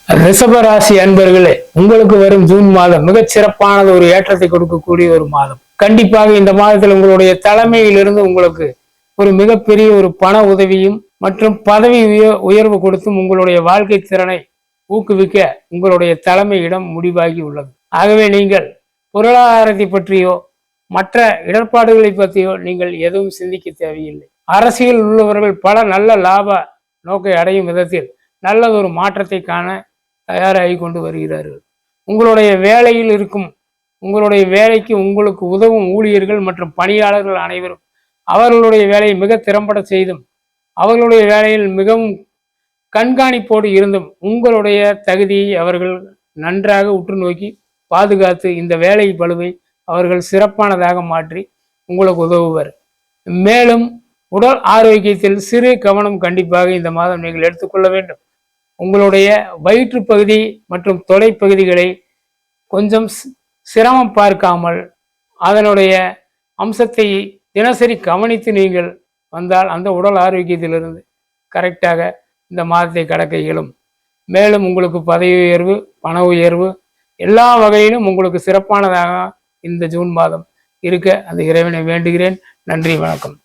ரிஷபராசி அன்பர்களே, உங்களுக்கு வரும் ஜூன் மாதம் மிகச் சிறப்பானது, ஒரு ஏற்றத்தை கொடுக்கக்கூடிய ஒரு மாதம். கண்டிப்பாக இந்த மாதத்தில் உங்களுடைய தலைமையிலிருந்து உங்களுக்கு ஒரு மிகப்பெரிய ஒரு பண உதவியும் மற்றும் பதவி உயர்வு கொடுத்தும் உங்களுடைய வாழ்க்கை திறனை ஊக்குவிக்க உங்களுடைய தலைமையிடம் முடிவாகி உள்ளது. ஆகவே நீங்கள் பொருளாதாரத்தை பற்றியோ மற்ற இடர்பாடுகளை பற்றியோ நீங்கள் எதுவும் சிந்திக்க தேவையில்லை. அரசியல் உள்ளவர்கள் பல நல்ல லாப நோக்கை அடையும் விதத்தில் நல்லதொரு மாற்றத்தை காண தயாராகி கொண்டு வருகிறார்கள். உங்களுடைய வேலையில் இருக்கும் உங்களுடைய வேலைக்கு உங்களுக்கு உதவும் ஊழியர்கள் மற்றும் பணியாளர்கள் அனைவரும் அவர்களுடைய வேலையை மிக திறம்பட செய்தும் அவர்களுடைய வேலையில் மிகவும் கண்காணிப்போடு இருந்தும் உங்களுடைய தகுதியை அவர்கள் நன்றாக உற்று நோக்கி பாதுகாத்து இந்த வேலை பளுவை அவர்கள் சிறப்பானதாக மாற்றி உங்களுக்கு உதவுவர். மேலும் உடல் ஆரோக்கியத்தில் சிறு கவனம் கண்டிப்பாக இந்த மாதம் நீங்கள் எடுத்துக்கொள்ள வேண்டும். உங்களுடைய வயிற்று பகுதி மற்றும் தொடைப்பகுதிகளை கொஞ்சம் சிரமம் பார்க்காமல் அதனுடைய அம்சத்தை தினசரி கவனித்து நீங்கள் வந்தால் அந்த உடல் ஆரோக்கியத்திலிருந்து கரெக்டாக இந்த மாதத்தை கடக்க இயலும். மேலும் உங்களுக்கு பதவி உயர்வு, பண உயர்வு எல்லா வகையிலும் உங்களுக்கு சிறப்பானதாக இந்த ஜூன் மாதம் இருக்க அந்த இறைவனை வேண்டுகிறேன். நன்றி, வணக்கம்.